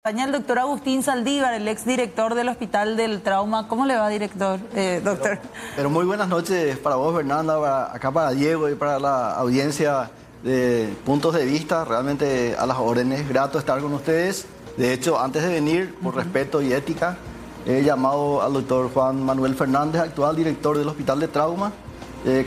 El doctor Agustín Saldívar, el exdirector del Hospital del Trauma. ¿Cómo le va, director, doctor? Pero muy buenas noches para vos, Fernanda, acá para Diego y para la audiencia de Puntos de Vista. Realmente a las órdenes, grato estar con ustedes. De hecho, antes de venir, por respeto y ética, he llamado al doctor Juan Manuel Fernández, actual director del Hospital de Trauma,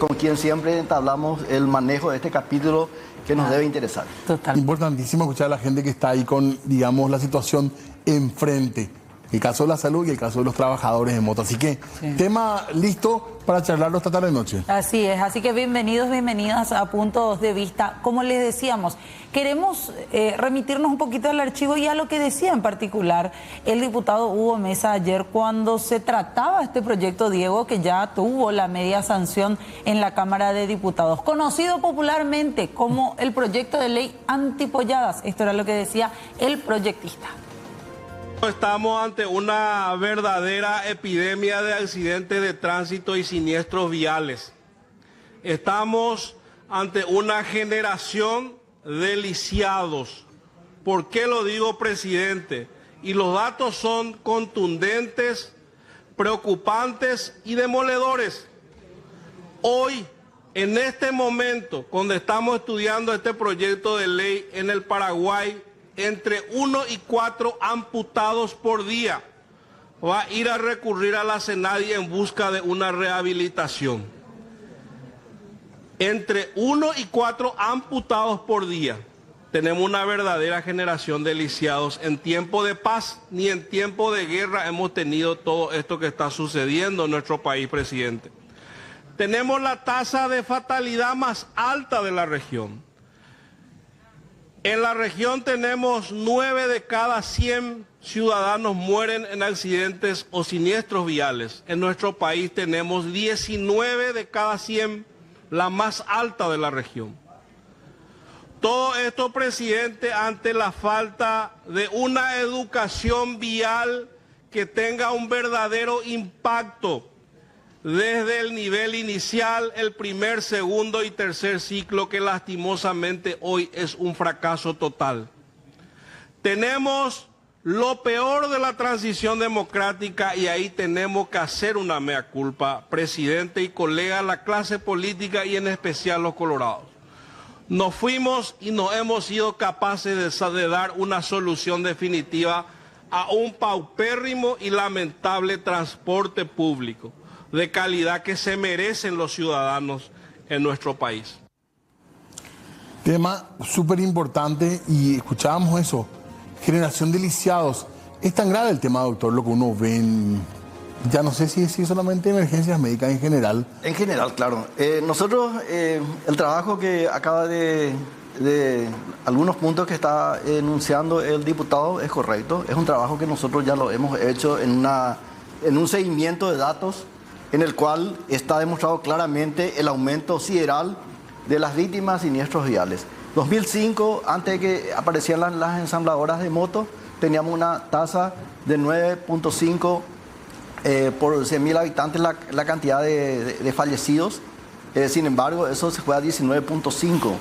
con quien siempre entablamos el manejo de este capítulo que nos debe interesar. Total. Importantísimo escuchar a la gente que está ahí con, digamos, la situación enfrente. El caso de la salud y el caso de los trabajadores de moto. Así que, tema listo para charlarlo esta tarde noche. Así es, así que bienvenidos, bienvenidas a Puntos de Vista. Como les decíamos, queremos remitirnos un poquito al archivo y a lo que decía en particular el diputado Hugo Mesa ayer cuando se trataba este proyecto, Diego, que ya tuvo la media sanción en la Cámara de Diputados, conocido popularmente como el proyecto de ley antipolladas. Esto era lo que decía el proyectista. Estamos ante una verdadera epidemia de accidentes de tránsito y siniestros viales. Estamos ante una generación de lisiados. ¿Por qué lo digo, presidente? Y los datos son contundentes, preocupantes y demoledores. Hoy, en este momento, cuando estamos estudiando este proyecto de ley en el Paraguay, entre 1 y 4 amputados por día va a ir a recurrir a la CENADI en busca de una rehabilitación. Entre 1 y 4 amputados por día. Tenemos una verdadera generación de lisiados. En tiempo de paz ni en tiempo de guerra hemos tenido todo esto que está sucediendo en nuestro país, presidente. Tenemos la tasa de fatalidad más alta de la región. En la región tenemos 9 de cada 100 ciudadanos mueren en accidentes o siniestros viales. En nuestro país tenemos 19 de cada 100, la más alta de la región. Todo esto, presidente, ante la falta de una educación vial que tenga un verdadero impacto desde el nivel inicial, el primer, segundo y tercer ciclo, que lastimosamente hoy es un fracaso total. Tenemos lo peor de la transición democrática y ahí tenemos que hacer una mea culpa, presidente y colega, la clase política y en especial los colorados. Nos fuimos y no hemos sido capaces de dar una solución definitiva a un paupérrimo y lamentable transporte público de calidad que se merecen los ciudadanos en nuestro país. Tema súper importante y escuchábamos eso, generación de lisiados. Es tan grave el tema, doctor, lo que uno ve ya no sé si es solamente emergencias médicas en general. En general, claro. Nosotros, el trabajo que acaba de algunos puntos que está enunciando el diputado es correcto. Es un trabajo que nosotros ya lo hemos hecho en un seguimiento de datos en el cual está demostrado claramente el aumento sideral de las víctimas de siniestros viales. 2005, antes de que aparecieran las ensambladoras de motos, teníamos una tasa de 9.5 por 100.000 habitantes la cantidad de fallecidos. Sin embargo, eso se fue a 19.5.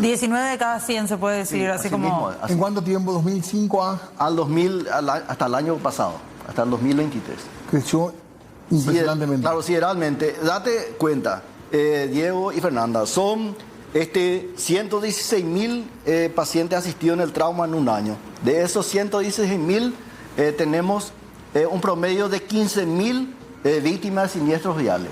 19 de cada 100 se puede decir, sí, así como... Mismo, ¿En cuánto tiempo? ¿2005 hasta el año pasado, hasta el 2023. Creció impresionantemente. Claro, sideralmente. Date cuenta, Diego y Fernanda, son 116.000 pacientes asistidos en el trauma en un año. De esos 116.000 tenemos un promedio de 15.000 víctimas de siniestros viales,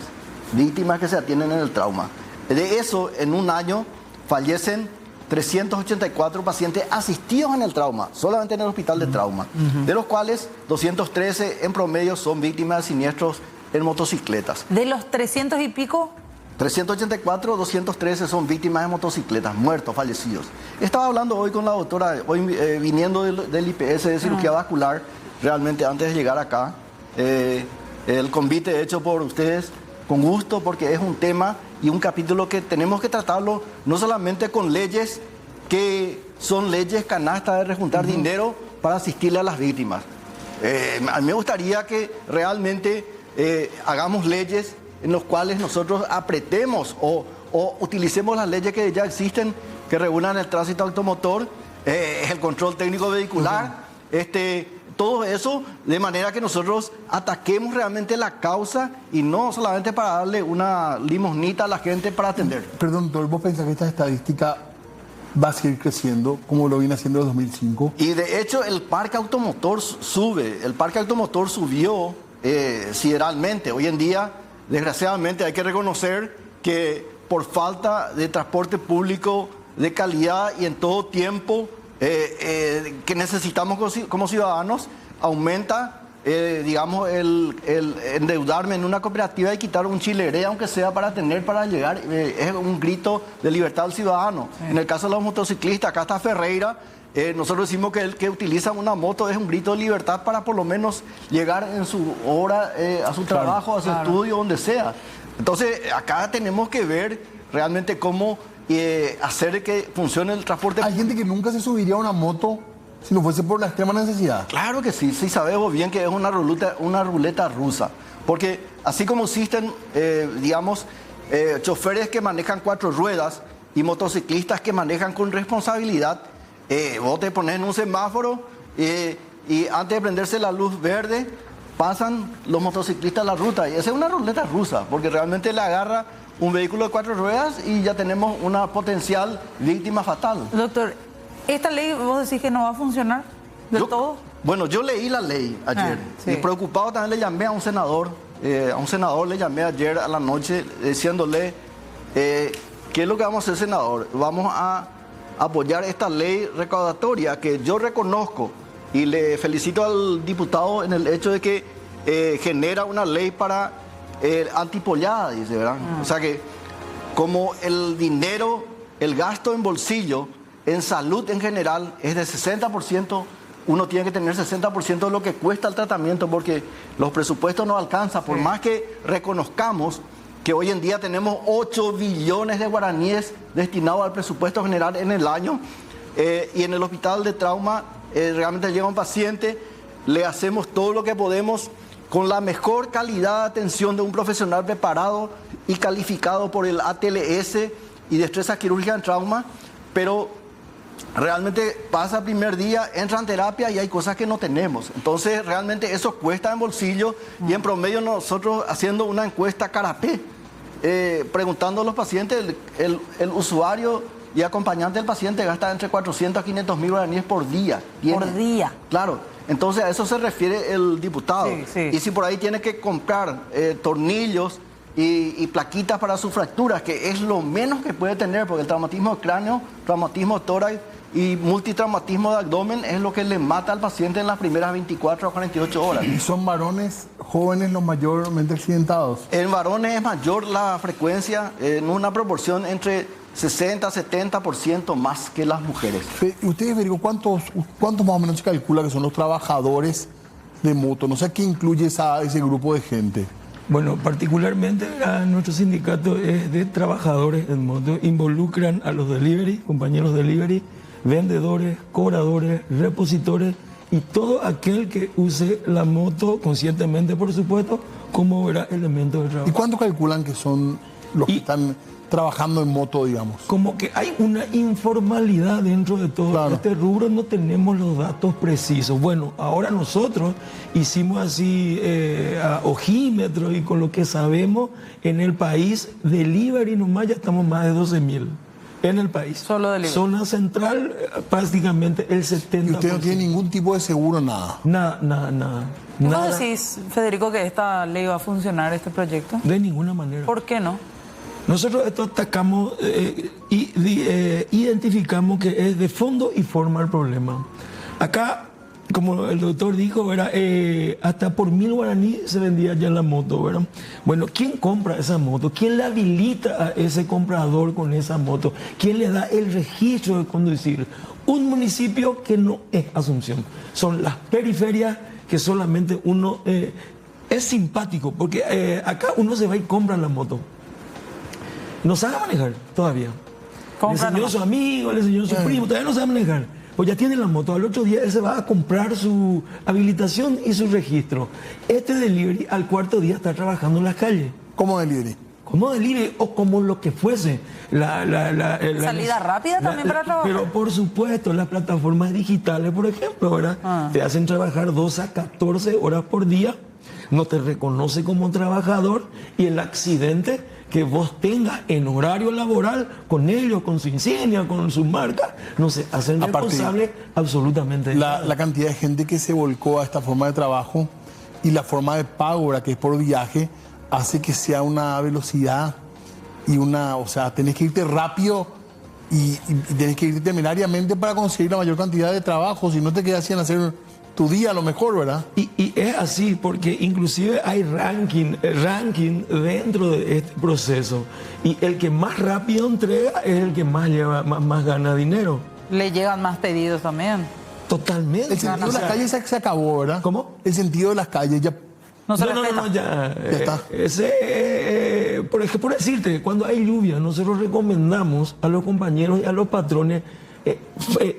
víctimas que se atienden en el trauma. De eso, en un año, fallecen 384 pacientes asistidos en el trauma, solamente en el hospital de trauma, de los cuales 213 en promedio son víctimas de siniestros en motocicletas. ¿De los 300 y pico? 384, 213 son víctimas de motocicletas, muertos, fallecidos. Estaba hablando hoy con la doctora, hoy viniendo del IPS de cirugía vascular, realmente antes de llegar acá, el convite hecho por ustedes, con gusto, porque es un tema y un capítulo que tenemos que tratarlo no solamente con leyes que son leyes canasta de rejuntar dinero para asistirle a las víctimas. A mí me gustaría que realmente hagamos leyes en las cuales nosotros apretemos o utilicemos las leyes que ya existen, que regulan el tránsito automotor, el control técnico vehicular, todo eso, de manera que nosotros ataquemos realmente la causa y no solamente para darle una limosnita a la gente para atender. Perdón, doctor, ¿vos pensás que esta estadística va a seguir creciendo como lo viene haciendo en 2005? Y de hecho el parque automotor sube, el parque automotor subió sideralmente. Hoy en día, desgraciadamente, hay que reconocer que por falta de transporte público de calidad y en todo tiempo que necesitamos como ciudadanos, aumenta, digamos, el endeudarme en una cooperativa y quitar un chileré, aunque sea para llegar, es un grito de libertad al ciudadano. Sí. En el caso de los motociclistas, acá está Ferreira, nosotros decimos que el que utiliza una moto es un grito de libertad para por lo menos llegar en su hora a su trabajo, a su estudio, donde sea. Entonces, acá tenemos que ver realmente cómo hacer que funcione el transporte. Hay gente que nunca se subiría a una moto si no fuese por la extrema necesidad. Claro que sí, sí sabemos bien que es una ruleta rusa. Porque así como existen, digamos, choferes que manejan 4 ruedas y motociclistas que manejan con responsabilidad, vos te pones en un semáforo y antes de prenderse la luz verde, pasan los motociclistas la ruta. Y esa es una ruleta rusa, porque realmente le agarra un vehículo de 4 ruedas y ya tenemos una potencial víctima fatal. Doctor, ¿esta ley vos decís que no va a funcionar del todo? Bueno, yo leí la ley ayer y preocupado también le llamé a un senador. Le llamé ayer a la noche diciéndole, ¿qué es lo que vamos a hacer, senador? Vamos a apoyar esta ley recaudatoria que yo reconozco y le felicito al diputado en el hecho de que genera una ley para antipollada, dice, ¿verdad? O sea que como el dinero, el gasto en bolsillo, en salud en general es de 60%, uno tiene que tener 60% de lo que cuesta el tratamiento porque los presupuestos no alcanzan, por más que reconozcamos que hoy en día tenemos 8 billones de guaraníes destinados al presupuesto general en el año y en el hospital de trauma realmente llega un paciente, le hacemos todo lo que podemos con la mejor calidad de atención de un profesional preparado y calificado por el ATLS y destreza quirúrgica en trauma, pero realmente pasa el primer día, entra en terapia y hay cosas que no tenemos. Entonces realmente eso cuesta en bolsillo y en promedio nosotros haciendo una encuesta carapé, preguntando a los pacientes, el usuario y acompañante del paciente gasta entre 400 a 500 mil guaraníes por día. Por día. Claro. Entonces a eso se refiere el diputado. Y si por ahí tiene que comprar tornillos y plaquitas para sus fracturas, que es lo menos que puede tener, porque el traumatismo de cráneo, traumatismo de tórax y multitraumatismo de abdomen es lo que le mata al paciente en las primeras 24 a 48 horas. ¿Y son varones jóvenes los mayormente accidentados? En varones es mayor la frecuencia, en una proporción entre 60-70% más que las mujeres. Ustedes, Federico, ¿cuántos más o menos se calcula que son los trabajadores de moto? No sé qué incluye ese grupo de gente. Bueno, particularmente nuestro sindicato es de trabajadores en moto. Involucran a los delivery, compañeros delivery, vendedores, cobradores, repositores y todo aquel que use la moto conscientemente, por supuesto, como era elemento de trabajo. ¿Y cuánto calculan que son los que están trabajando en moto, digamos? Como que hay una informalidad dentro de todo este rubro, no tenemos los datos precisos. Bueno, ahora nosotros hicimos así a ojímetro y con lo que sabemos en el país, delivery nomás ya estamos más de 12.000 en el país. Solo delivery. Zona central, prácticamente el 70%. ¿Y usted no tiene ningún tipo de seguro, nada? Nada. ¿Cómo decís, Federico, que esta ley va a funcionar, este proyecto? De ninguna manera. ¿Por qué no? Nosotros esto atacamos y identificamos que es de fondo y forma el problema. Acá, como el doctor dijo, ¿verdad? Hasta por 1.000 guaraní se vendía ya la moto, ¿verdad? Bueno, ¿quién compra esa moto? ¿Quién le habilita a ese comprador con esa moto? ¿Quién le da el registro de conducir? Un municipio que no es Asunción. Son las periferias que solamente uno... es simpático, porque acá uno se va y compra la moto. No sabe manejar todavía. Le enseñó a su amigo, le enseñó a su primo, todavía no sabe manejar. Pues ya tiene la moto, al otro día él se va a comprar su habilitación y su registro. Este delivery al cuarto día está trabajando en las calles. ¿Cómo delivery? como delivery o como lo que fuese. Salida rápida también para trabajar. Pero por supuesto, las plataformas digitales, por ejemplo, ¿verdad? Te hacen trabajar 12 a 14 horas por día, no te reconoce como trabajador y el accidente que vos tengas en horario laboral con ellos, con su insignia, con su marca, no se hacen responsables absolutamente. La cantidad de gente que se volcó a esta forma de trabajo y la forma de pago, ¿verdad?, que es por viaje, hace que sea una velocidad y o sea, tenés que irte rápido y tenés que irte temerariamente para conseguir la mayor cantidad de trabajo, si no te quedas sin hacer tu día a lo mejor, ¿verdad? Y es así, porque inclusive hay ranking dentro de este proceso. Y el que más rápido entrega es el que más gana dinero. Le llegan más pedidos también. Totalmente. El sentido de las calles se acabó, ¿verdad? ¿Cómo? El sentido de las calles ya... No, ya está. Por decirte, cuando hay lluvia, nosotros recomendamos a los compañeros y a los patrones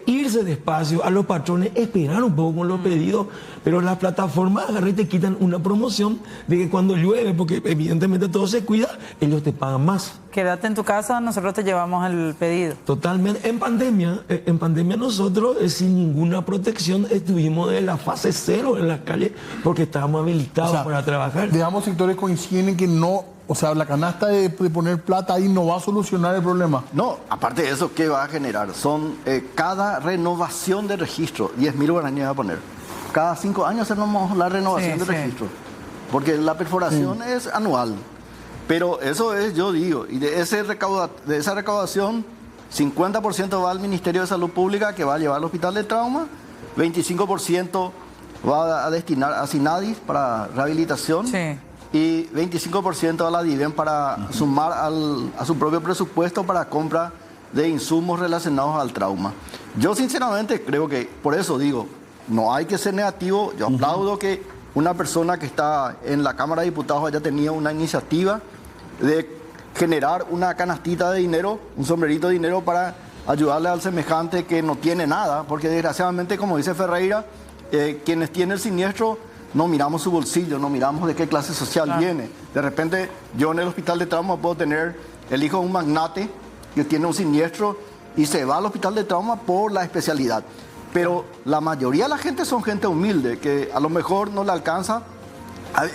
irse despacio, a los patrones esperar un poco con los pedidos, pero las plataformas agarran y te quitan una promoción de que cuando llueve, porque evidentemente todo se cuida, ellos te pagan más. Quédate en tu casa, nosotros te llevamos el pedido. Totalmente. En pandemia nosotros sin ninguna protección estuvimos de la fase 0 en las calles porque estábamos habilitados para trabajar. Digamos, sectores coinciden en que no, o sea, la canasta de poner plata ahí no va a solucionar el problema. No, aparte de eso, ¿qué va a generar? Son cada renovación de registro, 10.000 guaraníes va a poner. Cada 5 años hacemos la renovación de registro, porque la perforación es anual. Pero eso es, yo digo, y de esa recaudación, 50% va al Ministerio de Salud Pública, que va a llevar al Hospital de Trauma, 25% va a destinar a Sinadis para rehabilitación, y 25% a la DIVEN para sumar a su propio presupuesto para compra de insumos relacionados al trauma. Yo sinceramente creo que, por eso digo, no hay que ser negativo. Yo aplaudo que una persona que está en la Cámara de Diputados haya tenido una iniciativa de generar una canastita de dinero, un sombrerito de dinero para ayudarle al semejante que no tiene nada, porque desgraciadamente, como dice Ferreira, quienes tienen el siniestro no miramos su bolsillo, no miramos de qué clase social viene. De repente, yo en el hospital de trauma puedo tener el hijo de un magnate que tiene un siniestro y se va al hospital de trauma por la especialidad. Pero la mayoría de la gente son gente humilde, que a lo mejor no le alcanza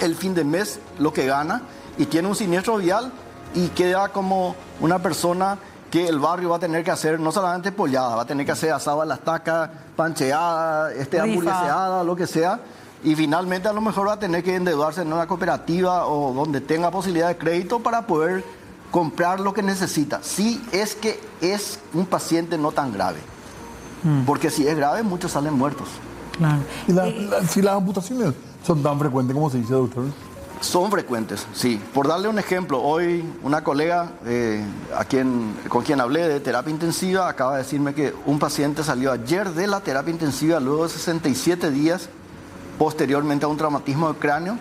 el fin de mes lo que gana y tiene un siniestro vial y queda como una persona que el barrio va a tener que hacer no solamente pollada, va a tener que hacer asada a la estaca, pancheada, hamburgueseada, lo que sea. Y finalmente a lo mejor va a tener que endeudarse en una cooperativa o donde tenga posibilidad de crédito para poder comprar lo que necesita. Si es que es un paciente no tan grave. Porque si es grave, muchos salen muertos. Claro. ¿Y si las amputaciones son tan frecuentes como se dice, doctor? Son frecuentes, sí. Por darle un ejemplo, hoy una colega con quien hablé de terapia intensiva acaba de decirme que un paciente salió ayer de la terapia intensiva luego de 67 días posteriormente a un traumatismo de cráneo.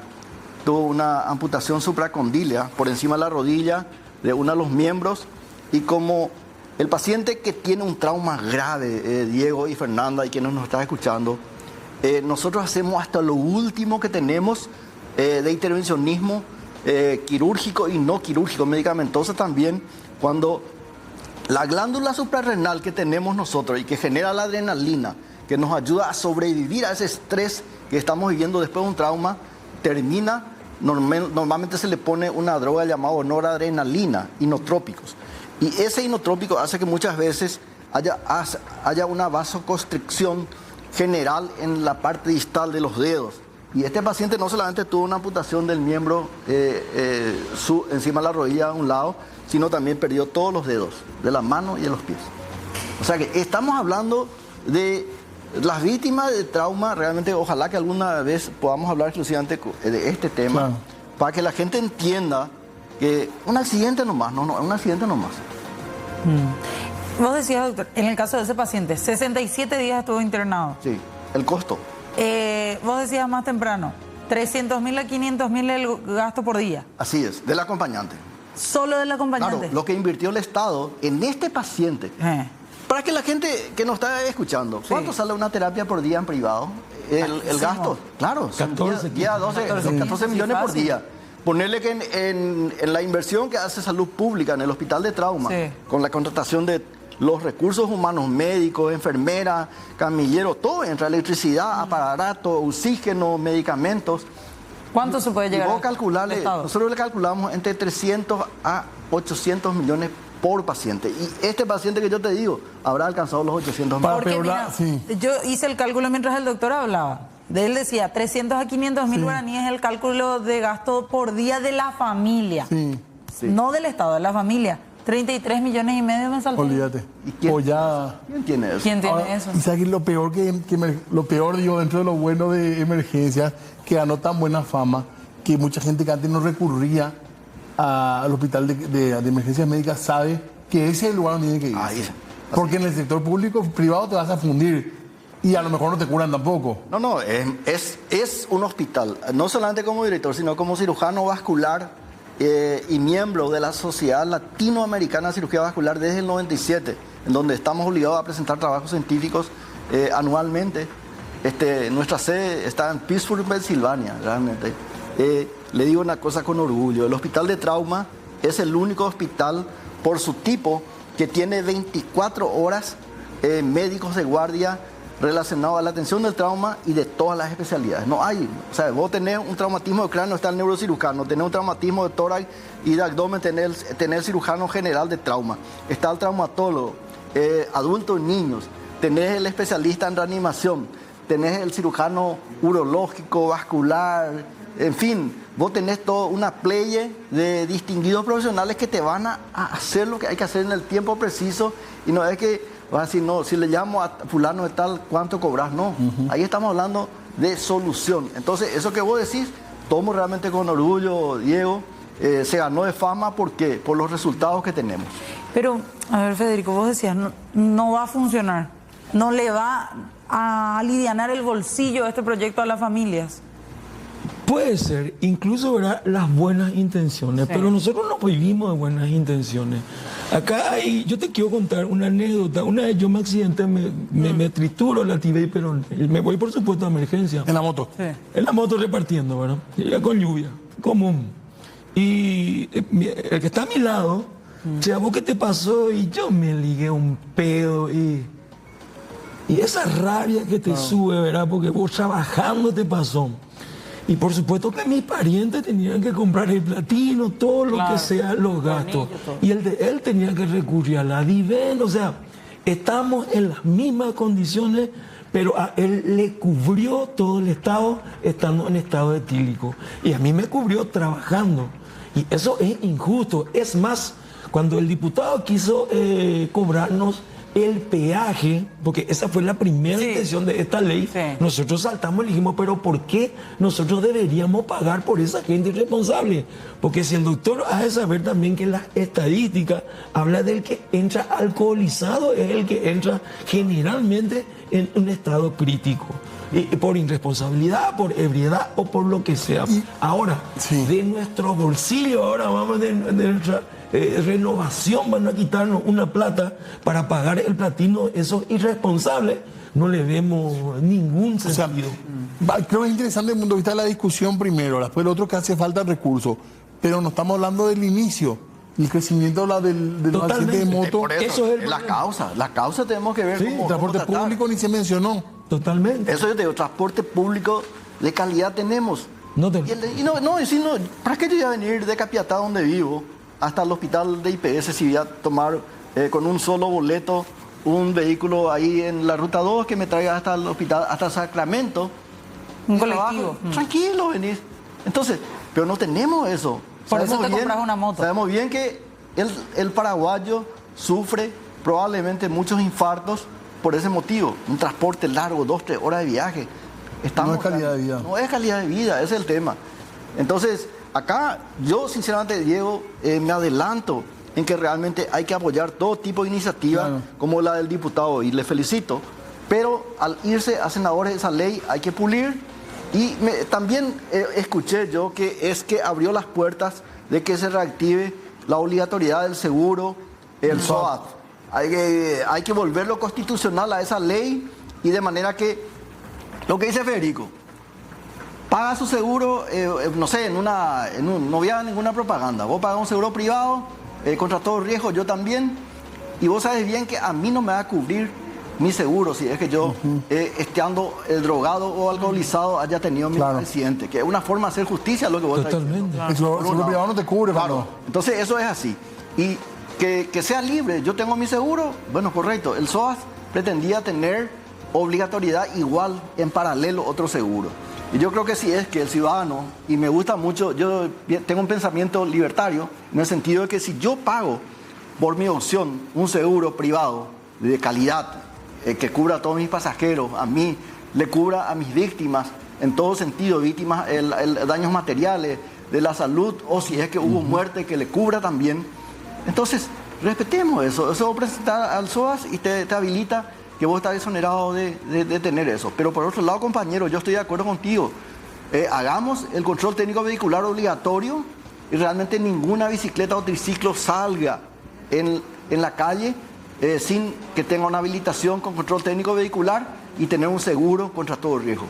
Tuvo una amputación supracondílea por encima de la rodilla de uno de los miembros, y como el paciente que tiene un trauma grave, Diego y Fernanda y quienes nos están escuchando, nosotros hacemos hasta lo último que tenemos de intervencionismo quirúrgico y no quirúrgico, medicamentoso también, cuando la glándula suprarrenal que tenemos nosotros y que genera la adrenalina, que nos ayuda a sobrevivir a ese estrés que estamos viviendo después de un trauma, termina, normalmente se le pone una droga llamada noradrenalina, inotrópicos. Y ese inotrópico hace que muchas veces haya una vasoconstricción general en la parte distal de los dedos. Y este paciente no solamente tuvo una amputación del miembro encima de la rodilla a un lado, sino también perdió todos los dedos, de la mano y de los pies. O sea que estamos hablando de las víctimas de trauma. Realmente ojalá que alguna vez podamos hablar exclusivamente de este tema, para que la gente entienda que un accidente nomás, un accidente nomás. Vos decías, doctor, en el caso de ese paciente, 67 días estuvo internado. Sí, el costo. Vos decías más temprano, 300.000 a 500.000 el gasto por día. Así es, del acompañante. Solo del acompañante. Claro, lo que invirtió el Estado en este paciente. Para que la gente que nos está escuchando, ¿cuánto sale una terapia por día en privado? El gasto, claro, 14 millones por día. ponerle que en la inversión que hace Salud Pública en el Hospital de Trauma, Sí. con la contratación de los recursos humanos, médicos, enfermeras, camilleros, todo entra, electricidad, aparato, oxígeno, medicamentos. ¿Cuánto se puede Y llegar vos al calcularle, Estado? nosotros le calculamos entre 300 a 800 millones por paciente. Y este paciente que yo te digo habrá alcanzado los 800 millones. Porque Pero mira, sí. yo hice el cálculo mientras el doctor hablaba. Él decía 300 a 500 mil Sí. guaraníes es el cálculo de gasto por día de la familia. Sí, Sí. No del Estado, de la familia. 33 millones y medio me saltó. olvídate. ¿Y quién? O ya... ¿Quién tiene eso? ¿Quién tiene Ahora, eso? Y sabes que lo peor lo peor, digo, dentro de lo bueno de emergencias, que ganó tan buena fama, que mucha gente que antes no recurría al hospital de emergencias médicas sabe que ese es el lugar donde tiene que ir. Ahí. Porque en el sector público privado te vas a fundir y a lo mejor no te curan tampoco. No, es un hospital, no solamente como director, sino como cirujano vascular y miembro de la Sociedad Latinoamericana de Cirugía Vascular desde el 97, en donde estamos obligados a presentar trabajos científicos anualmente. Nuestra sede está en Pittsburgh, Pensilvania, realmente. Le digo una cosa con orgullo, el Hospital de Trauma es el único hospital por su tipo que tiene 24 horas médicos de guardia relacionados a la atención del trauma y de todas las especialidades. No hay, o sea, vos tenés un traumatismo de cráneo, está el neurocirujano, tenés un traumatismo de tórax y de abdomen, tenés el cirujano general de trauma, está el traumatólogo, adultos y niños, tenés el especialista en reanimación, tenés el cirujano urológico, vascular, en fin, vos tenés toda una playa de distinguidos profesionales que te van a hacer lo que hay que hacer en el tiempo preciso y no es que vas a decir, no, si le llamo a fulano de tal, ¿cuánto cobras? No, ahí estamos hablando de solución. Entonces, eso que vos decís, tomo realmente con orgullo, Diego, se ganó de fama, ¿por qué? Por los resultados que tenemos. Pero, a ver, Federico, vos decías, no va a funcionar. No le va a alivianar el bolsillo de este proyecto a las familias. Puede ser, incluso verá las buenas intenciones, Sí. pero nosotros no vivimos de buenas intenciones. Acá yo te quiero contar una anécdota. Una vez yo me accidenté, me trituro la tibia y peroné. Y me voy, por supuesto, a emergencia. En la moto. Sí. En la moto repartiendo, ¿verdad? Ya con lluvia, común. Y el que está a mi lado, che, ¿a vos qué te pasó? Y yo me ligué un pedo y esa rabia que te sube, ¿verdad? Porque vos trabajando te pasó. Y por supuesto que mis parientes tenían que comprar el platino, todo lo Claro. que sea, los gastos. Tornillo, todo. Y el de él tenía que recurrir a la Diven, o sea, estamos en las mismas condiciones, pero a él le cubrió todo el Estado estando en estado etílico. Y a mí me cubrió trabajando. Y eso es injusto. Es más, cuando el diputado quiso cobrarnos el peaje, porque esa fue la primera Sí. intención de esta ley, Sí. nosotros saltamos y dijimos, pero ¿por qué nosotros deberíamos pagar por esa gente irresponsable? Porque si el doctor ha de saber también que las estadísticas habla del que entra alcoholizado, es el que entra generalmente en un estado crítico. Y por irresponsabilidad, por ebriedad o por lo que sea. Ahora, Sí. de nuestro bolsillo, ahora vamos de nuestra renovación, van a quitarnos una plata para pagar el platino, esos irresponsables, no le vemos ningún O sea, sentido. creo que es interesante desde el punto de vista de la discusión primero, después lo otro que hace falta recursos, pero no estamos hablando del inicio, el crecimiento de los Totalmente. accidentes de moto, Por Eso eso, es el la problema. causa tenemos que ver sí, cómo transporte tratar. público ni se mencionó. Totalmente. Eso yo te digo, transporte público de calidad tenemos. No te- Y ¿para qué yo voy a venir de Capiatá, donde vivo, hasta el hospital de IPS si voy a tomar con un solo boleto un vehículo ahí en la ruta 2 que me traiga hasta el hospital, hasta Sacramento? Un Mi colectivo. trabajo, tranquilo, venís. Entonces, pero no tenemos eso. Por eso Sabemos te compras una moto. Sabemos bien que el paraguayo sufre probablemente muchos infartos por ese motivo. Un transporte largo, 2-3 horas de viaje. No es calidad de vida. No es calidad de vida, ese es el tema. Entonces, acá yo sinceramente, Diego, me adelanto en que realmente hay que apoyar todo tipo de iniciativas, Claro. como la del diputado, y le felicito. Pero al irse a senadores esa ley hay que pulir. Y también escuché yo que abrió las puertas de que se reactive la obligatoriedad del seguro, el SOAT. Hay que volverlo constitucional a esa ley y de manera que, lo que dice Federico, paga su seguro, no sé, no había ninguna propaganda. Vos pagas un seguro privado, contra todo riesgo, yo también. Y vos sabes bien que a mí no me va a cubrir mi seguro si es que yo, estando drogado o alcoholizado, haya tenido mi accidente. Que es una forma de hacer justicia lo que vos estás diciendo. El seguro privado no te cubre, claro. Entonces eso es así. Y que sea libre. Yo tengo mi seguro, bueno, correcto. El SOAS pretendía tener obligatoriedad igual en paralelo otro seguro. Y yo creo que sí es que el ciudadano, y me gusta mucho, yo tengo un pensamiento libertario, en el sentido de que si yo pago por mi opción un seguro privado de calidad, que cubra a todos mis pasajeros, a mí, le cubra a mis víctimas, en todo sentido, víctimas, daños materiales, de la salud, o si es que hubo muerte, que le cubra también. Entonces, respetemos eso. Eso presentar al SOAS y te habilita que vos estás exonerado de tener eso. Pero por otro lado, compañero, yo estoy de acuerdo contigo. Hagamos el control técnico vehicular obligatorio y realmente ninguna bicicleta o triciclo salga en la calle sin que tenga una habilitación con control técnico vehicular y tener un seguro contra todo riesgo.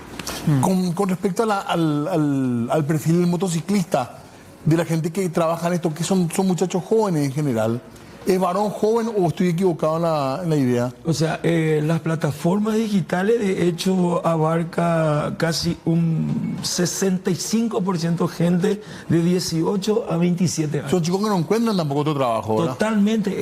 Con respecto al perfil del motociclista, de la gente que trabaja en esto, que son muchachos jóvenes en general, ¿es varón joven o estoy equivocado en la idea? O sea, las plataformas digitales de hecho abarca casi un 65% gente de 18 a 27 años. Son chicos que no encuentran tampoco otro trabajo, ¿verdad? Totalmente.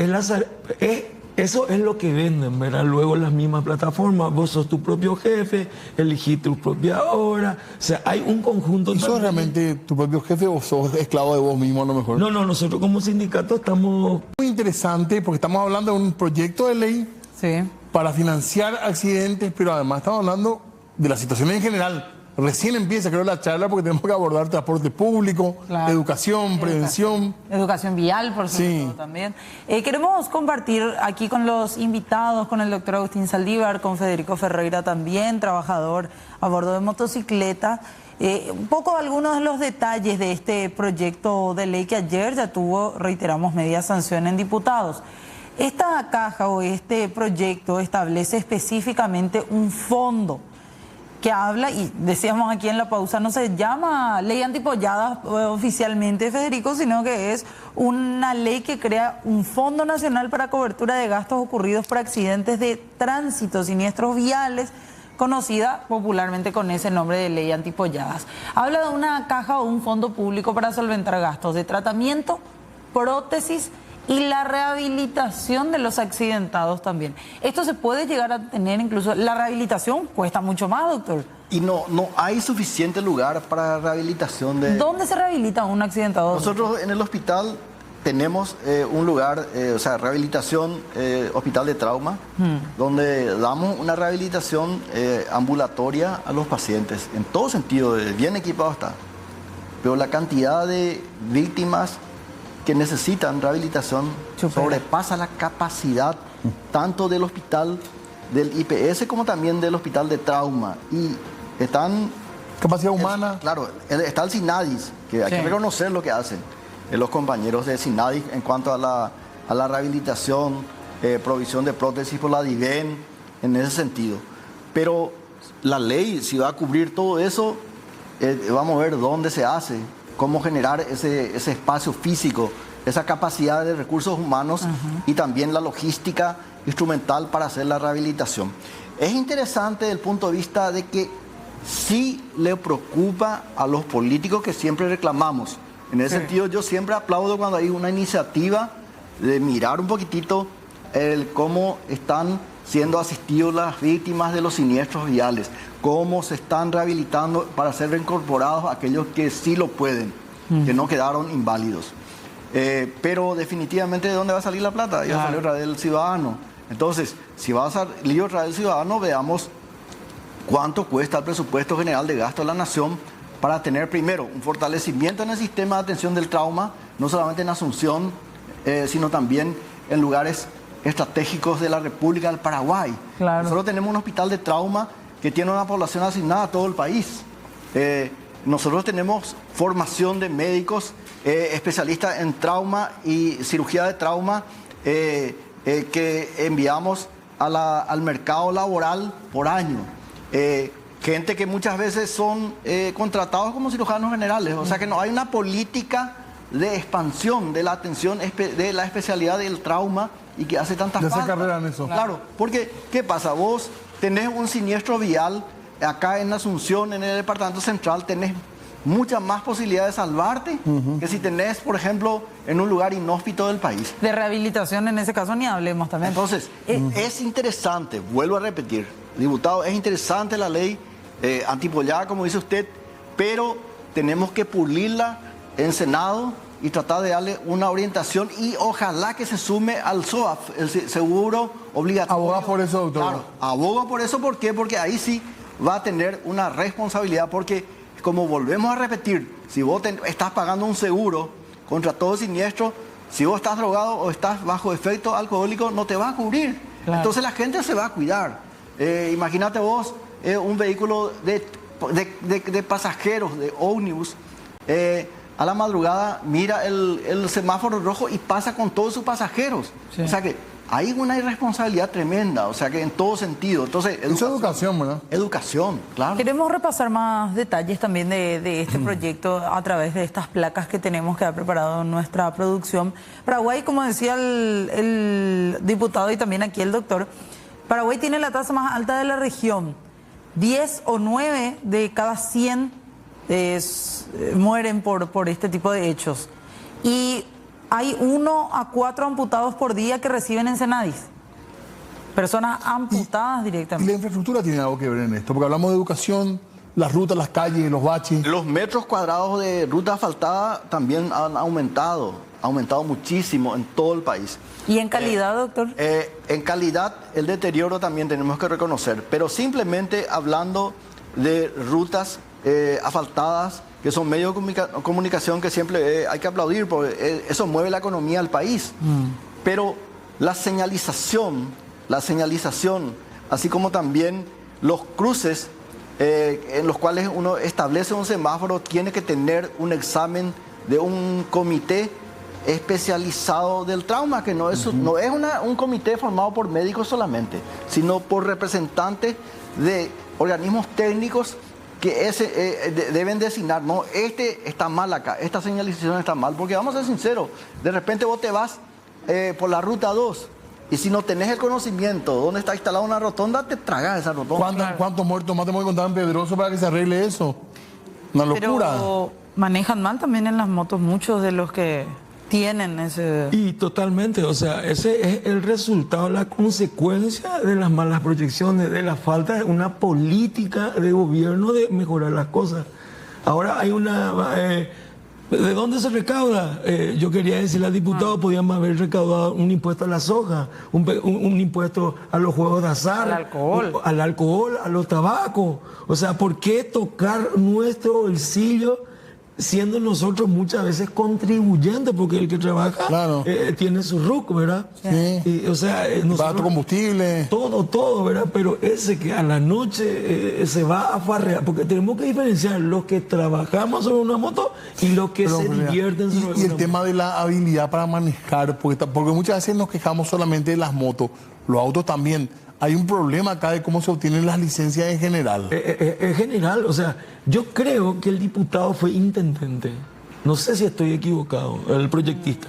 Eso es lo que venden, ¿verdad? Luego las mismas plataformas, vos sos tu propio jefe, elegís tu propia hora. O sea, hay un conjunto... ¿Y sos realmente tu propio jefe o sos esclavo de vos mismo a lo mejor? No, nosotros como sindicato estamos... Muy interesante porque estamos hablando de un proyecto de ley para financiar accidentes, pero además estamos hablando de la situación en general. Recién empieza, creo, la charla porque tenemos que abordar transporte público, educación, prevención. Educación vial, por supuesto, también. Queremos compartir aquí con los invitados, con el doctor Agustín Saldívar, con Federico Ferreira también, trabajador a bordo de motocicleta, un poco algunos de los detalles de este proyecto de ley que ayer ya tuvo, reiteramos, media sanción en diputados. Esta caja o este proyecto establece específicamente un fondo que habla, y decíamos aquí en la pausa, no se llama ley antipolladas oficialmente, Federico, sino que es una ley que crea un Fondo Nacional para Cobertura de Gastos Ocurridos por Accidentes de Tránsito, Siniestros Viales, conocida popularmente con ese nombre de ley antipolladas. Habla de una caja o un fondo público para solventar gastos de tratamiento, prótesis y la rehabilitación de los accidentados también. Esto se puede llegar a tener incluso, la rehabilitación cuesta mucho más, doctor. Y no hay suficiente lugar para rehabilitación de... ¿Dónde se rehabilita un accidentado? Nosotros en el hospital tenemos un lugar, o sea, rehabilitación, hospital de trauma, donde damos una rehabilitación ambulatoria a los pacientes, en todo sentido, bien equipado está. Pero la cantidad de víctimas que necesitan rehabilitación sobrepasa la capacidad tanto del hospital del IPS como también del hospital de trauma. Y están... Capacidad humana. Claro, está el SINADIS, que hay que reconocer lo que hacen los compañeros de SINADIS en cuanto a la rehabilitación, provisión de prótesis por la DIVEN, en ese sentido. Pero la ley, si va a cubrir todo eso, vamos a ver dónde se hace, cómo generar ese espacio físico, esa capacidad de recursos humanos y también la logística instrumental para hacer la rehabilitación. Es interesante desde el punto de vista de que sí le preocupa a los políticos que siempre reclamamos. En ese sentido, yo siempre aplaudo cuando hay una iniciativa de mirar un poquitito cómo están siendo asistidos las víctimas de los siniestros viales, cómo se están rehabilitando para ser reincorporados aquellos que sí lo pueden, que no quedaron inválidos. Pero definitivamente, ¿de dónde va a salir la plata? Va a salir otra vez del ciudadano. Entonces, si va a salir otra vez del ciudadano, veamos cuánto cuesta el presupuesto general de gasto de la nación para tener primero un fortalecimiento en el sistema de atención del trauma, no solamente en Asunción, sino también en lugares estratégicos de la República del Paraguay. Nosotros tenemos un hospital de trauma que tiene una población asignada a todo el país. Nosotros tenemos formación de médicos especialistas en trauma y cirugía de trauma que enviamos al mercado laboral por año. gente que muchas veces son contratados como cirujanos generales. O sea que no hay una política de expansión de la atención de la especialidad del trauma y que hace tantas De hacer faltas. carrera en eso. Claro, porque ¿qué pasa? Vos tenés un siniestro vial acá en Asunción, en el departamento central, tenés muchas más posibilidades de salvarte que si tenés, por ejemplo, en un lugar inhóspito del país. De rehabilitación en ese caso ni hablemos también. Entonces, es interesante, vuelvo a repetir, diputado, es interesante la ley antipollada, como dice usted, pero tenemos que pulirla en Senado y tratar de darle una orientación y ojalá que se sume al SOAF, el seguro obligatorio. Aboga por eso, doctor. Claro, aboga por eso, ¿por qué? Porque ahí sí va a tener una responsabilidad, porque como volvemos a repetir, si vos estás pagando un seguro contra todo siniestro, si vos estás drogado o estás bajo efecto alcohólico, no te va a cubrir. Claro. Entonces la gente se va a cuidar. Imagínate vos un vehículo de pasajeros, de ómnibus, a la madrugada mira el semáforo rojo y pasa con todos sus pasajeros. Sí. O sea que hay una irresponsabilidad tremenda, o sea que en todo sentido. Entonces, Es educación, ¿verdad? Educación, claro. Queremos repasar más detalles también de este proyecto a través de estas placas que tenemos que ha preparado nuestra producción. Paraguay, como decía el diputado y también aquí el doctor, Paraguay tiene la tasa más alta de la región. 10 o 9 de cada 100 mueren por este tipo de hechos. Y hay 1 a 4 amputados por día que reciben en Senadis. Personas amputadas Y directamente. la infraestructura tiene algo que ver en esto, porque hablamos de educación, las rutas, las calles, los baches. Los metros cuadrados de ruta asfaltada también han aumentado muchísimo en todo el país. ¿Y en calidad, doctor? En calidad, el deterioro también tenemos que reconocer, pero simplemente hablando de rutas asfaltadas, que son medios de comunicación que siempre hay que aplaudir, porque eso mueve la economía del país. Pero la señalización, así como también los cruces en los cuales uno establece un semáforo, tiene que tener un examen de un comité especializado del trauma, que no es un comité formado por médicos solamente, sino por representantes de organismos técnicos que deben designar, no, este está mal acá, esta señalización está mal, porque vamos a ser sinceros, de repente vos te vas por la ruta 2 y si no tenés el conocimiento dónde está instalada una rotonda, te tragas esa rotonda. ¿Cuántos muertos más tenemos que contar en Pedroso para que se arregle eso? Una locura. Pero manejan mal también en las motos muchos de los que tienen ese... Y totalmente, o sea, ese es el resultado, la consecuencia de las malas proyecciones, de la falta de una política de gobierno de mejorar las cosas. Ahora hay una... ¿de dónde se recauda? Yo quería decirle al diputado, podíamos haber recaudado un impuesto a la soja, un impuesto a los juegos de azar, al alcohol, a los tabacos. O sea, ¿por qué tocar nuestro bolsillo siendo nosotros muchas veces contribuyentes? Porque el que trabaja Claro. tiene su RUC, ¿verdad? Sí. Y, o sea, nosotros, Barato combustible. todo, ¿verdad? Pero ese que a la noche se va a farrear, porque tenemos que diferenciar los que trabajamos sobre una moto y los que Pero, se divierten sobre y una el moto. tema de la habilidad para manejar, porque muchas veces nos quejamos solamente de las motos, los autos también. Hay un problema acá de cómo se obtienen las licencias en general. En general, o sea, yo creo que el diputado fue intendente. No sé si estoy equivocado, el proyectista.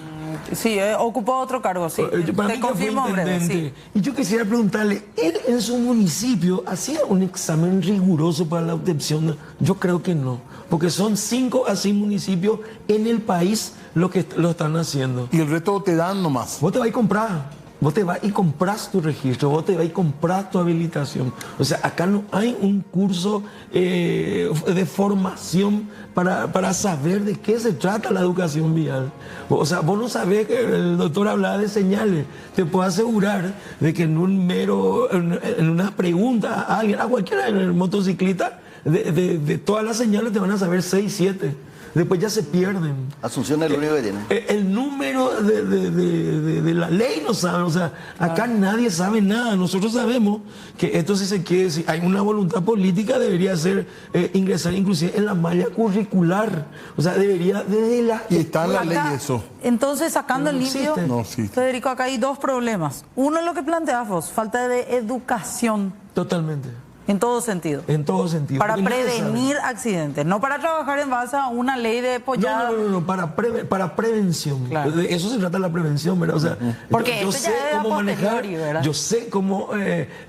Sí, ocupó otro cargo, sí. Para Te mí que fue confirmo, breve, intendente. sí. Y yo quisiera preguntarle, ¿él en su municipio hacía un examen riguroso para la obtención? Yo creo que no, porque son 5 a 6 municipios en el país los que lo están haciendo. Y el resto te dan nomás. Vos te vas a comprar. Vos te vas y compras tu registro, vos te vas y compras tu habilitación. O sea, acá no hay un curso de formación para saber de qué se trata la educación vial. O sea, vos no sabés que el doctor hablaba de señales. Te puedo asegurar de que en una pregunta a alguien, a cualquiera motociclista, de todas las señales te van a saber 6, 7. Después ya se pierden. Asunción es lo único que tiene. El número de la ley no sabe, o sea, acá nadie sabe nada. Nosotros sabemos que esto, si se quiere, si hay una voluntad política, debería ser ingresar inclusive en la malla curricular. O sea, debería desde la... Y está en la ley Acá, eso. entonces, sacando el No limpio, existe. No existe. Federico, acá hay 2 problemas. Uno es lo que planteas vos, falta de educación. Totalmente. En todo sentido. En todo sentido. Para Porque nadie sabe. prevenir accidentes, no para trabajar en base a una ley de pollada. No, para prevención. Claro. De eso se trata la prevención, ¿verdad? O sea, Porque yo esto sé ya es a cómo manejar, posteriori, ¿verdad? yo sé cómo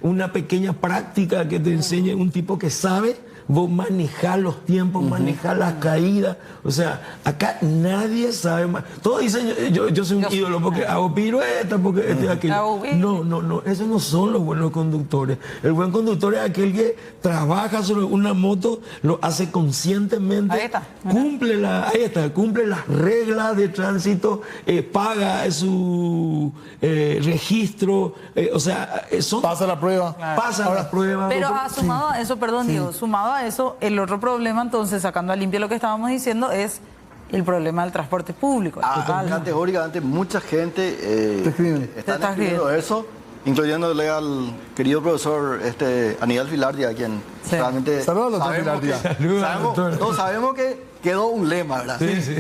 una pequeña práctica que te enseñe un tipo que sabe, vos manejar los tiempos, manejar las caídas. O sea, acá nadie sabe más. Todos dicen, yo soy un ídolo porque hago piruetas, porque aquello. No, esos no son los buenos conductores. El buen conductor es aquel que trabaja sobre una moto, lo hace conscientemente, Ahí está. cumple las reglas de tránsito, paga su registro, o sea, Pasa la prueba. pasa las pruebas. Pero doctor. sumado a eso, perdón, Sí. Diego, sumado a eso, el otro problema, entonces, sacando a limpio lo que estábamos diciendo, es el problema del transporte público. Total. Categóricamente mucha gente Te escriben. Te está está escribiendo escribiendo. eso, incluyéndole al querido profesor Aníbal Filardi, a quien Sí. realmente Saludos, doctor sabemos Filardi. Saludos, sabemos que quedó un lema, ¿verdad? Sí.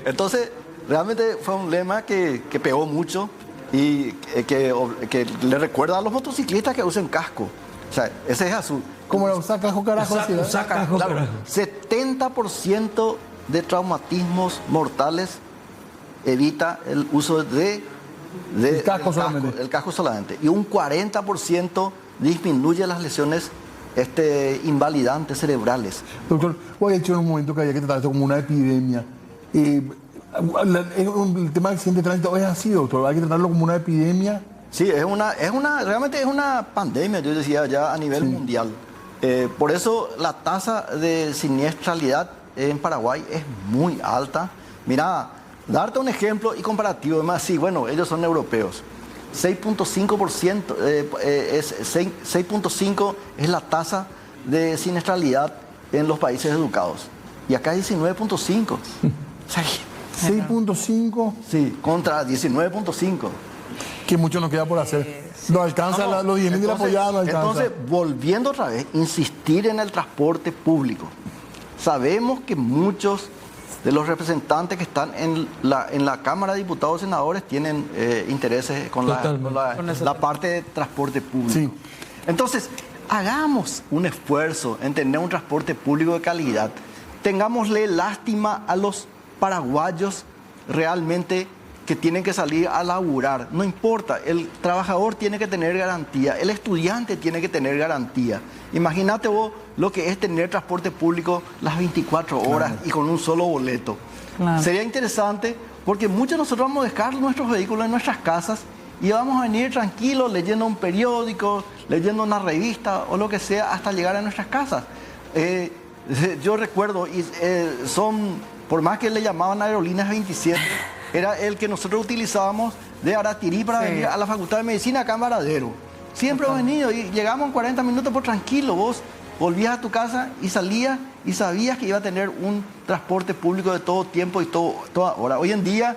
Entonces, realmente fue un lema que pegó mucho y que le recuerda a los motociclistas que usen casco. O sea, ese es azul. Como la usa cajo carajo. así, ¿verdad? Saca, Claro, carajo. 70% de traumatismos mortales evita el uso de El casco solamente. el casco solamente. Y un 40% disminuye las lesiones invalidantes cerebrales. Doctor, hoy he dicho en un momento que había que tratar esto como una epidemia. El tema del accidente de tránsito es así, doctor. Hay que tratarlo como una epidemia. Sí, realmente es una pandemia, yo decía ya a nivel mundial. Por eso la tasa de siniestralidad en Paraguay es muy alta. Mira, darte un ejemplo y comparativo, además, sí, bueno, ellos son europeos. 6.5%, 6.5 es la tasa de siniestralidad en los países educados. Y acá es 19.5. O sea, 6.5, sí, contra 19.5. que mucho nos queda por hacer. No alcanza, No, los 10.000 de la apoyada no alcanza. Entonces, volviendo otra vez, insistir en el transporte público. Sabemos que muchos de los representantes que están en la Cámara de Diputados y Senadores tienen intereses con la parte de transporte público. Sí. Entonces, hagamos un esfuerzo en tener un transporte público de calidad. Tengámosle lástima a los paraguayos realmente que tienen que salir a laburar. No importa, el trabajador tiene que tener garantía, el estudiante tiene que tener garantía. Imagínate vos lo que es tener transporte público las 24 horas y con un solo boleto. Claro. Sería interesante porque muchos de nosotros vamos a dejar nuestros vehículos en nuestras casas y vamos a venir tranquilos leyendo un periódico, leyendo una revista o lo que sea hasta llegar a nuestras casas. Yo recuerdo, por más que le llamaban Aerolíneas 27, era el que nosotros utilizábamos de Aratirí para venir a la Facultad de Medicina acá en Varadero. Siempre hemos venido y llegamos en 40 minutos por tranquilo. Vos volvías a tu casa y salías y sabías que iba a tener un transporte público de todo tiempo y toda hora. Hoy en día,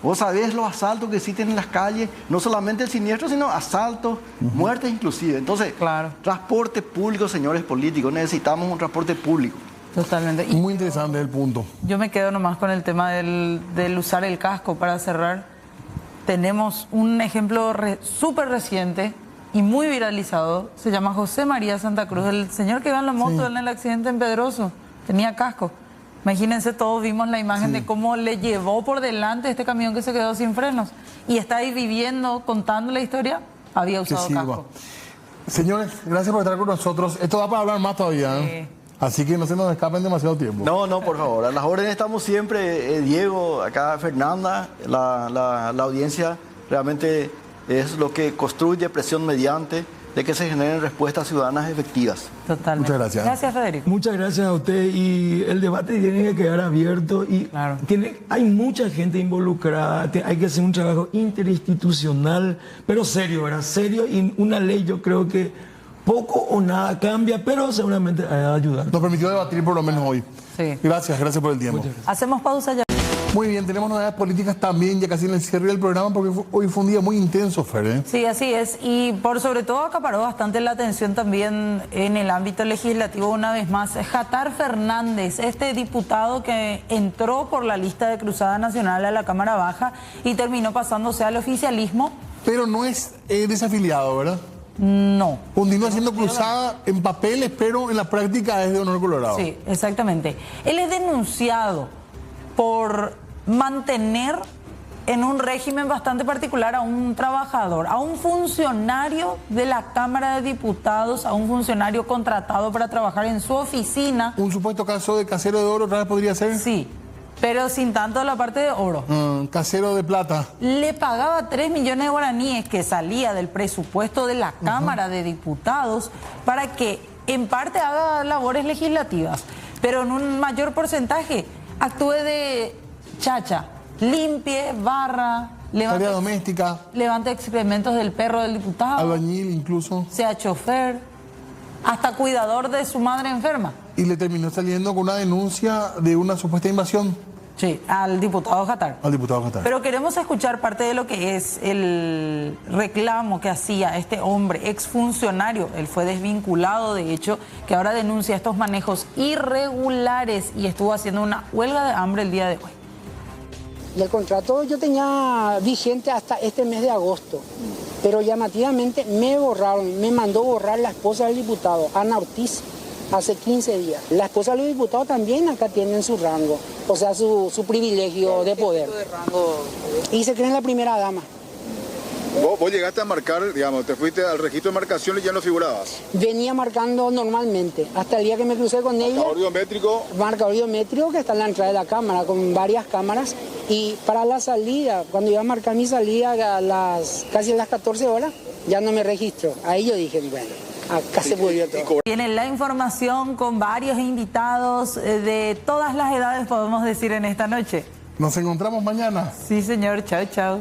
vos sabés los asaltos que existen en las calles, no solamente el siniestro, sino asaltos, muertes inclusive. Entonces, Claro. transporte público, señores políticos, necesitamos un transporte público. Totalmente. Y Muy interesante el punto. yo me quedo nomás con el tema del usar el casco para cerrar. Tenemos un ejemplo súper reciente y muy viralizado. Se llama José María Santa Cruz, el señor que iba en la moto en el accidente en Pedroso. Tenía casco. Imagínense, todos vimos la imagen de cómo le llevó por delante este camión que se quedó sin frenos. Y está ahí viviendo, contando la historia, había Que usado sirva. casco. Señores, gracias por estar con nosotros. Esto da para hablar más todavía, ¿eh? Así que no se nos escapen demasiado tiempo. No, por favor, a las órdenes estamos siempre, Diego, acá Fernanda, la audiencia realmente es lo que construye presión mediante de que se generen respuestas ciudadanas efectivas. Totalmente. Muchas gracias. Gracias, Federico. Muchas gracias a usted y el debate tiene que quedar abierto y Claro. hay mucha gente involucrada, hay que hacer un trabajo interinstitucional, pero serio, ¿verdad? Serio, y una ley yo creo que poco o nada cambia, pero seguramente ayuda. Nos permitió debatir por lo menos hoy. Sí. Gracias por el tiempo. Hacemos pausa ya. Muy bien, tenemos novedades políticas también, ya casi en el cierre del programa, porque hoy fue un día muy intenso, Fer, ¿eh? Sí, así es. Y por sobre todo acaparó bastante la atención también en el ámbito legislativo una vez más. Jatar Fernández, este diputado que entró por la lista de Cruzada Nacional a la Cámara Baja y terminó pasándose al oficialismo. Pero no es desafiliado, ¿verdad? No. Continúa siendo cruzada en papeles, pero en la práctica es de honor colorado. Sí, exactamente. Él es denunciado por mantener en un régimen bastante particular a un trabajador, a un funcionario de la Cámara de Diputados, a un funcionario contratado para trabajar en su oficina. Un supuesto caso de casero de oro, otra vez podría ser. Sí, pero sin tanto la parte de oro. Casero de plata. Le pagaba 3 millones de guaraníes que salía del presupuesto de la Cámara de Diputados para que en parte haga labores legislativas, pero en un mayor porcentaje actúe de chacha, limpie, barra, Tarea doméstica, levante excrementos del perro del diputado, albañil incluso. sea chofer, hasta cuidador de su madre enferma. Y le terminó saliendo con una denuncia de una supuesta invasión Sí, al diputado Jatar. al diputado Qatar. Pero queremos escuchar parte de lo que es el reclamo que hacía este hombre, exfuncionario. Él fue desvinculado, de hecho, que ahora denuncia estos manejos irregulares y estuvo haciendo una huelga de hambre el día de hoy. Y el contrato yo tenía vigente hasta este mes de agosto, pero llamativamente me borraron, me mandó borrar la esposa del diputado, Ana Ortiz, hace 15 días. La esposa del diputado también acá tienen su rango, o sea, su privilegio de poder. Y se cree la primera dama. Vos llegaste a marcar, digamos, te fuiste al registro de marcación y ya no figurabas. Venía marcando normalmente, hasta el día que me crucé con ella. Marcador biométrico. Marcador biométrico que está en la entrada de la cámara, con varias cámaras. Y para la salida, cuando iba a marcar mi salida casi a las 14 horas, ya no me registro. Ahí yo dije, bueno, acá se pudrió todo. Tiene la información con varios invitados de todas las edades, podemos decir, en esta noche. Nos encontramos mañana. Sí, señor. Chao, chao.